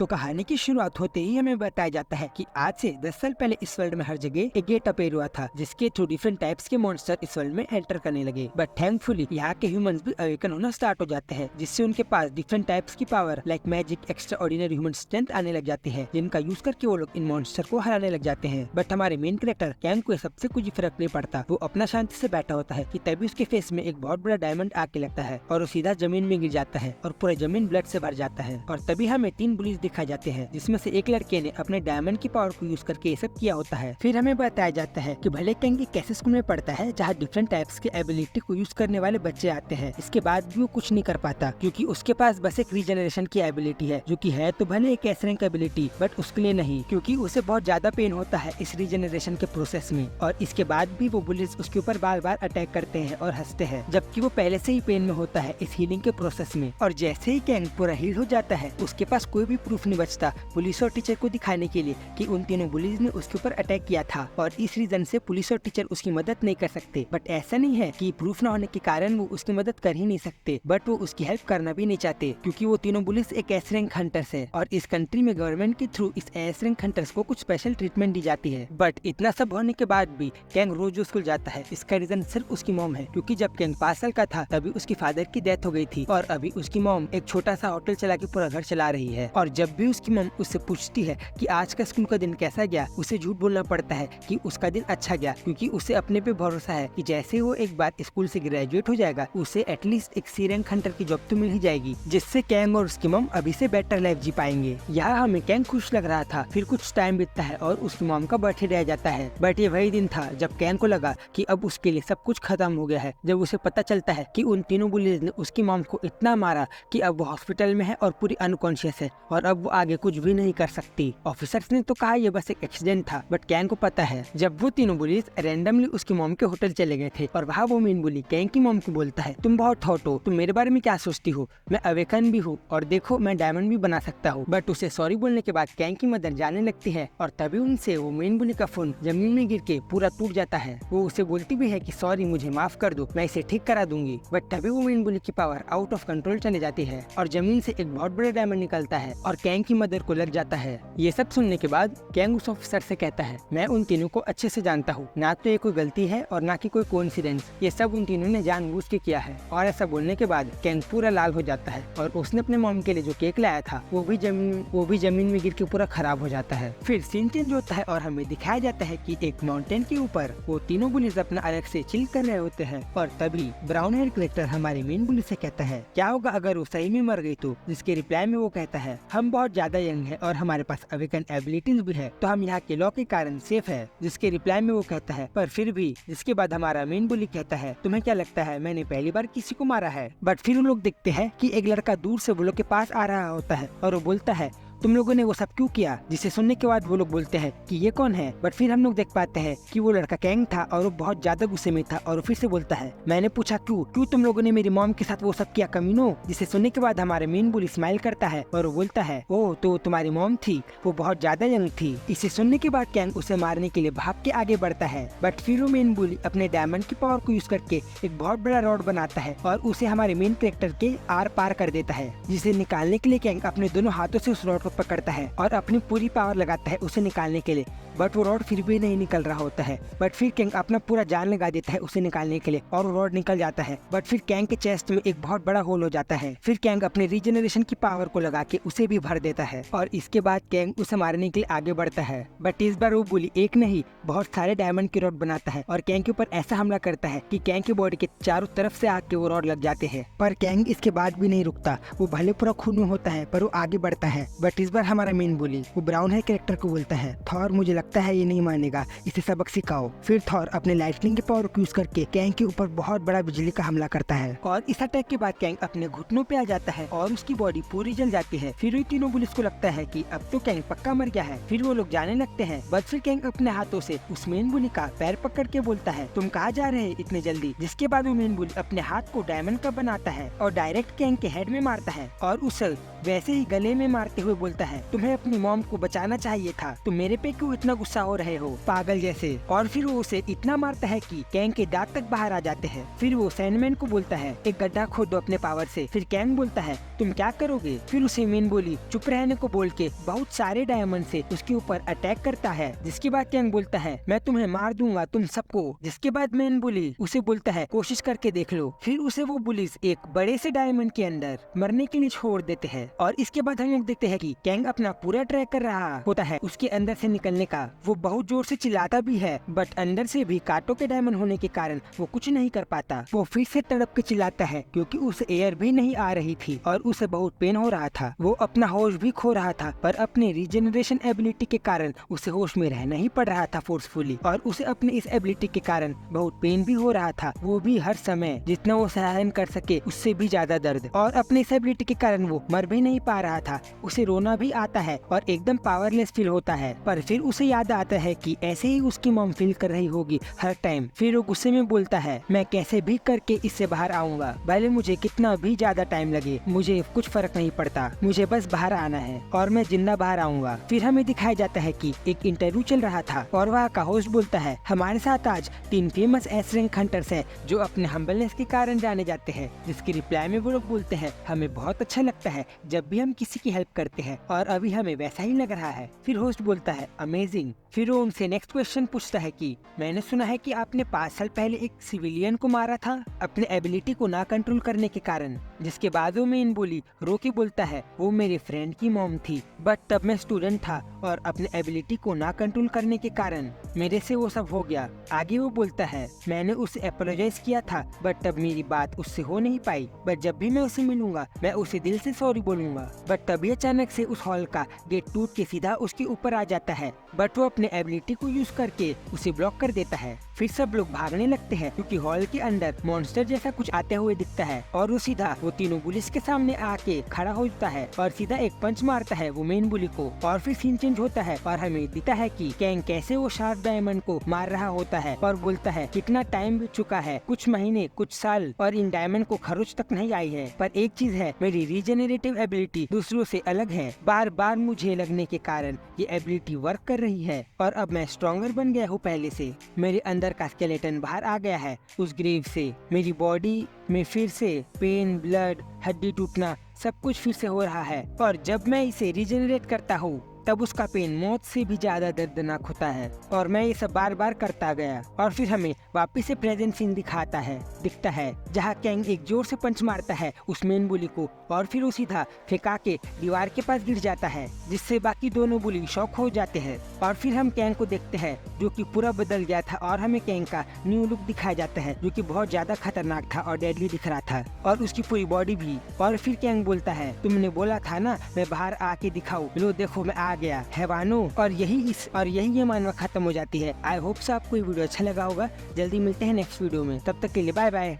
तो कहानी की शुरुआत होते ही हमें बताया जाता है कि आज से 10 साल पहले इस वर्ल्ड में हर जगह एक गेट अपेयर हुआ था, जिसके थ्रू डिफरेंट टाइप्स के मॉन्स्टर इस वर्ल्ड में एंटर करने लगे। बट थैंकफुली यहाँ के ह्यूमंस भी अवेकन होना स्टार्ट हो जाते हैं, जिससे उनके पास डिफरेंट टाइप्स की power like magic, extra ordinary human strength आने लग जाती है, जिनका यूज करके वो लोग इन मॉन्स्टर को हराने लग जाते हैं। बट हमारे मेन कैरेक्टर कैंग को सबसे कुछ फर्क नहीं पड़ता। वो अपना शांति से बैठा होता है कि तभी उसके फेस में एक बहुत बड़ा डायमंड आके लगता है और वो सीधा जमीन में गिर जाता है और पूरा जमीन ब्लड से भर जाता है। और तभी हमें 3 बुलीज दिखाए जाते हैं, जिसमें से एक लड़के ने अपने डायमंड की पावर को यूज करके ये सब किया होता है। फिर हमें बताया जाता है कि भले कैंग एक ऐसे स्कूल में पढ़ता है जहाँ डिफरेंट टाइप्स के एबिलिटी को यूज करने वाले बच्चे आते हैं, इसके बाद भी वो कुछ नहीं कर पाता, क्योंकि उसके पास बस एक रीजनरेशन की एबिलिटी है, जो कि है तो भले एक एस रैंक एबिलिटी, बट उसके लिए नहीं, क्योंकि उसे बहुत ज्यादा पेन होता है इस रीजनरेशन के प्रोसेस में। और इसके बाद भी वो बुलिस उसके ऊपर बार बार अटैक करते हैं और हंसते हैं, जबकि वो पहले से ही पेन में होता है इस हीलिंग के प्रोसेस में। और जैसे ही कैंग पूरा हील हो जाता है, उसके पास कोई भी प्रूफ नहीं बचता पुलिस और टीचर को दिखाने के लिए कि उन तीनों बुलीज ने उसके ऊपर अटैक किया था, और इस रीजन से पुलिस और टीचर उसकी मदद नहीं कर सकते। बट ऐसा नहीं है कि प्रूफ न होने के कारण वो उसकी मदद कर ही नहीं सकते, बट वो उसकी हेल्प करना भी नहीं चाहते, क्योंकि वो तीनों बुलिस एक एस रैंक हंटर्स है और इस कंट्री में गवर्नमेंट के थ्रू इस एस रैंक हंटर्स को कुछ स्पेशल ट्रीटमेंट दी जाती है। बट इतना सब होने के बाद भी कैंग रोज स्कूल जाता है। इसका रीजन सिर्फ उसकी मॉम है, क्योंकि जब कैंग 5 साल का था तभी उसकी फादर की डेथ हो गई थी और अभी उसकी मॉम एक छोटा सा होटल चला के पूरा घर चला रही है। और जब भी उसकी मॉम उससे पूछती है कि आज का स्कूल का दिन कैसा गया, उसे झूठ बोलना पड़ता है कि उसका दिन अच्छा गया, क्योंकि उसे अपने पे भरोसा है कि जैसे वो एक बार स्कूल से ग्रेजुएट हो जाएगा, उसे एटलीस्ट एक सी रैंक हंटर की जॉब तो मिल ही जाएगी, जिससे कैंग और उसकी मॉम अभी से बेटर लाइफ जी पाएंगे। यहाँ हमें कैंग खुश लग रहा था। फिर कुछ टाइम बीतता है और उसकी मॉम का बर्थडे रह जाता है। बट ये वही दिन था जब कैंग को लगा कि अब उसके लिए सब कुछ खत्म हो गया है, जब उसे पता चलता है कि उन तीनों बुलीज ने उसकी मॉम को इतना मारा कि अब वो हॉस्पिटल में है और पूरी अनकॉन्शियस है और अब वो आगे कुछ भी नहीं कर सकती। ऑफिसर्स ने तो कहा ये बस एक एक्सीडेंट था, बट कैंग को पता है जब वो तीनों बुलीज रैंडमली उसकी मॉम के होटल चले गए थे और वहाँ वो मेन बुली कैंग की मॉम को बोलता है, तुम बहुत हॉट हो, तुम मेरे बारे में क्या सोचती हो, मैं अवेकन भी हूँ और देखो मैं डायमंड भी बना सकता हूँ। बट उसे सॉरी बोलने के बाद कैंग की मदर जाने लगती है और तभी उनसे वो मेन बुली का फोन जमीन में गिर के पूरा टूट जाता है। वो उसे बोलती भी है कि सॉरी, मुझे माफ कर दो, मैं इसे ठीक करा दूंगी। बट तभी वो मेन बुली की पावर आउट ऑफ कंट्रोल चले जाती है और जमीन से एक बहुत बड़ा डायमंड निकलता है और कैंग की मदर को लग जाता है। ये सब सुनने के बाद कैंग उस ऑफिसर से कहता है, मैं उन तीनों को अच्छे से जानता हूँ, ना तो ये कोई गलती है और ना कि कोई कोइंसिडेंस, ये सब उन तीनों ने जानबूझ के किया है। और ऐसा बोलने के बाद कैंग पूरा लाल हो जाता है और उसने अपने मॉम के लिए जो केक लाया था वो भी जमीन में गिर के पूरा खराब हो जाता है। फिर सीन चेंज होता है और हमें दिखाया जाता है कि एक माउंटेन के ऊपर वो तीनों बुलीज अपना अलग से चिल कर रहे होते हैं और तभी ब्राउन हेयर कैरेक्टर हमारे मेन बुली से कहता है, क्या होगा अगर वो सही में मर गई तो? जिसके रिप्लाई में वो कहता है, हम बहुत ज्यादा यंग है और हमारे पास अवेकन एबिलिटीज भी है, तो हम यहाँ के लॉ के कारण सेफ है। जिसके रिप्लाई में वो कहता है, पर फिर भी। जिसके बाद हमारा मेन बुली कहता है, तुम्हें क्या लगता है मैंने पहली बार किसी को मारा है? बट फिर उन लोग देखते हैं कि एक लड़का दूर से वो लोग के पास आ रहा होता है और वो बोलता है, तुम लोगों ने वो सब क्यों किया? जिसे सुनने के बाद वो लोग बोलते हैं कि ये कौन है? बट फिर हम लोग देख पाते हैं कि वो लड़का कैंग था और वो बहुत ज्यादा गुस्से में था और वो फिर से बोलता है, मैंने पूछा क्यों तुम लोगों ने मेरी मॉम के साथ वो सब किया कमीनो? जिसे सुनने के बाद हमारे मेन बुली स्माइल करता है और वो बोलता है, ओह तो तुम्हारी मॉम थी, वो बहुत ज्यादा यंग थी। इसे सुनने के बाद कैंग उसे मारने के लिए भाग के आगे बढ़ता है, बट फिर वो मेन बुली अपने डायमंड की पावर को यूज करके एक बहुत बड़ा रॉड बनाता है और उसे हमारे मेन कैरेक्टर के आर पार कर देता है, जिसे निकालने के लिए कैंग अपने दोनों हाथों से उस रॉड को पकड़ता है और अपनी पूरी पावर लगाता है उसे निकालने के लिए। बट वो रॉड फिर भी नहीं निकल रहा होता है। बट फिर कैंग अपना पूरा जान लगा देता है उसे निकालने के लिए और वो रॉड निकल जाता है। बट फिर कैंग के चेस्ट में एक बहुत बड़ा होल हो जाता है। फिर कैंग अपने रीजनरेशन की पावर को लगा के उसे भी भर देता है और इसके बाद कैंग उसे मारने के लिए आगे बढ़ता है। बट इस बार वो बुली एक नहीं बहुत सारे डायमंड के रॉड बनाता है और कैंग के ऊपर ऐसा हमला करता है कि कैंग की बॉडी के चारों तरफ से आग के वो रॉड लग जाते हैं। पर कैंग इसके बाद भी नहीं रुकता। वो भले पूरा खून में होता है पर वो आगे बढ़ता है। बट इस बार हमारा मेन बुली वो ब्राउन हेयर कैरेक्टर को बोलता है, थॉर मुझे लगता है ये नहीं मानेगा, इसे सबक सिखाओ। फिर थॉर अपने लाइटनिंग के पावर को यूज करके कैंग के ऊपर बहुत बड़ा बिजली का हमला करता है और इस अटैक के बाद कैंग अपने घुटनों पे आ जाता है और उसकी बॉडी पूरी जल जाती है। फिर ये तीनों पुलिस को लगता है कि अब तो कैंग पक्का मर गया है। फिर वो लोग जाने लगते हैं, बट फिर कैंग अपने हाथों से उस मेन बुली का पैर पकड़ के बोलता है, तुम कहाँ जा रहे हैं इतने जल्दी? जिसके बाद वो मेन बुली अपने हाथ को डायमंड का बनाता है और डायरेक्ट कैंग के हेड में मारता है और उसे वैसे ही गले में मारते हुए बोलता है, तुम्हें अपनी मॉम को बचाना चाहिए था, तुम मेरे पे क्यों इतना इतना गुस्सा हो रहे हो पागल जैसे। और फिर वो उसे इतना मारता है कि कैंग के दांत तक बाहर आ जाते हैं। फिर वो सैंडमैन को बोलता है एक गड्ढा खोदो अपने पावर से। फिर कैंग बोलता है तुम क्या करोगे। फिर उसे मेन बोली चुप रहने को बोल के बहुत सारे डायमंड से उसके ऊपर अटैक करता है। जिसके बाद कैंग बोलता है मैं तुम्हें मार दूंगा तुम सबको। जिसके बाद मेन बुली उसे बोलता है कोशिश करके देख लो। फिर उसे वो बुलिस एक बड़े से डायमंड के अंदर मरने के लिए छोड़ देते हैं। और इसके बाद हम लोग देखते हैं कि कैंग अपना पूरा ट्राई कर रहा होता है उसके अंदर से निकलने का। वो बहुत जोर से चिल्लाता भी है बट अंदर से भी कांटों के डायमंड होने के कारण वो कुछ नहीं कर पाता। वो फिर से तड़प के चिल्लाता है क्योंकि उसे एयर भी नहीं आ रही थी और उसे बहुत पेन हो रहा था। वो अपना होश भी खो रहा था पर अपने रीजनरेशन एबिलिटी के कारण उसे होश में रहना ही पड़ रहा था फोर्सफुली। और उसे अपने इस एबिलिटी के कारण बहुत पेन भी हो रहा था। वो भी हर समय जितना वो सहन कर सके उससे भी ज्यादा दर्द। और अपने इस एबिलिटी के कारण वो मर भी नहीं पा रहा था। उसे रोना भी आता है और एकदम पावरलेस फील होता है। पर फिर उसे याद आता है कि ऐसे ही उसकी मॉम फील कर रही होगी हर टाइम। फिर वो गुस्से में बोलता है मैं कैसे भी करके इससे बाहर आऊंगा, भले मुझे कितना भी ज्यादा टाइम लगे, मुझे कुछ फर्क नहीं पड़ता, मुझे बस बाहर आना है और मैं जिंदा बाहर आऊंगा। फिर हमें दिखाया जाता है कि एक इंटरव्यू चल रहा था और वहाँ का होस्ट बोलता है हमारे साथ आज 3 फेमस एस रैंक हंटर्स है जो अपने हम्बलनेस के कारण जाने जाते हैं। जिसकी रिप्लाई में वो लोग बोलते हैं हमें बहुत अच्छा लगता है जब भी हम किसी की हेल्प करते हैं और अभी हमें वैसा ही लग रहा है। फिर होस्ट बोलता है अमेजिंग। फिर वो उनसे नेक्स्ट क्वेश्चन पूछता है कि मैंने सुना है कि आपने 5 साल पहले एक सिविलियन को मारा था अपने एबिलिटी को ना कंट्रोल करने के कारण। जिसके बाद वो मेन बोली रो के बोलता है वो मेरे फ्रेंड की मॉम थी बट तब मैं स्टूडेंट था और अपने एबिलिटी को ना कंट्रोल करने के कारण मेरे से वो सब हो गया। आगे वो बोलता है मैंने उसे अपोलोजाइज किया था बट तब मेरी बात उससे हो नहीं पाई। बट जब भी मैं उसे मिलूंगा मैं उसे दिल से सॉरी बोलूंगा। बट तभी अचानक से उस हॉल का गेट टूट के सीधा उसके ऊपर आ जाता है बट वो अपने एबिलिटी को यूज करके उसे ब्लॉक कर देता है। फिर सब लोग भागने लगते हैं क्योंकि हॉल के अंदर मॉन्स्टर जैसा कुछ आते हुए दिखता है और वो सीधा वो तीनों बुलिस के सामने आके खड़ा हो जाता है और सीधा एक पंच मारता है वो मेन बुली को। और फिर सीन चेंज होता है और हमें दिखता है कि कैंग कैसे वो शार्प डायमंड को मार रहा होता है और बोलता है कितना टाइम बीत चुका है, कुछ महीने कुछ साल और इन डायमंड को खरोच तक नहीं आई है। पर एक चीज है मेरी रीजनरेटिव एबिलिटी दूसरों से अलग है। बार बार मुझे लगने के कारण ये एबिलिटी वर्क कर रही है और अब मैं स्ट्रॉन्गर बन गया हूँ पहले से। मेरे अंदर का स्केलेटन बाहर आ गया है उस ग्रेव से। मेरी बॉडी में फिर से पेन, ब्लड, हड्डी टूटना सब कुछ फिर से हो रहा है और जब मैं इसे रीजनरेट करता हूँ तब उसका पेन मौत से भी ज्यादा दर्दनाक होता है। और मैं ये सब बार बार करता गया और फिर हमें वापस से प्रेजेंट सीन दिखता है जहाँ कैंग एक जोर से पंच मारता है उस मेन बुली को और फिर वो सीधा फेंका के दीवार के पास गिर जाता है जिससे बाकी दोनों बुली शॉक हो जाते हैं। और फिर हम कैंग को देखते हैं जो कि पूरा बदल गया था और हमें कैंग का न्यू लुक दिखाया जाता है जो कि बहुत ज्यादा खतरनाक था और डेडली दिख रहा था और उसकी पूरी बॉडी भी। और फिर कैंग बोलता है तुमने बोला था ना मैं बाहर आके दिखाऊं, लो देखो मैं आ गया हैवानो। और यही ये मानवा खत्म हो जाती है। आई होप सो आपको ये वीडियो अच्छा लगा होगा। जल्दी मिलते हैं नेक्स्ट वीडियो में, तब तक के लिए बाय बाय।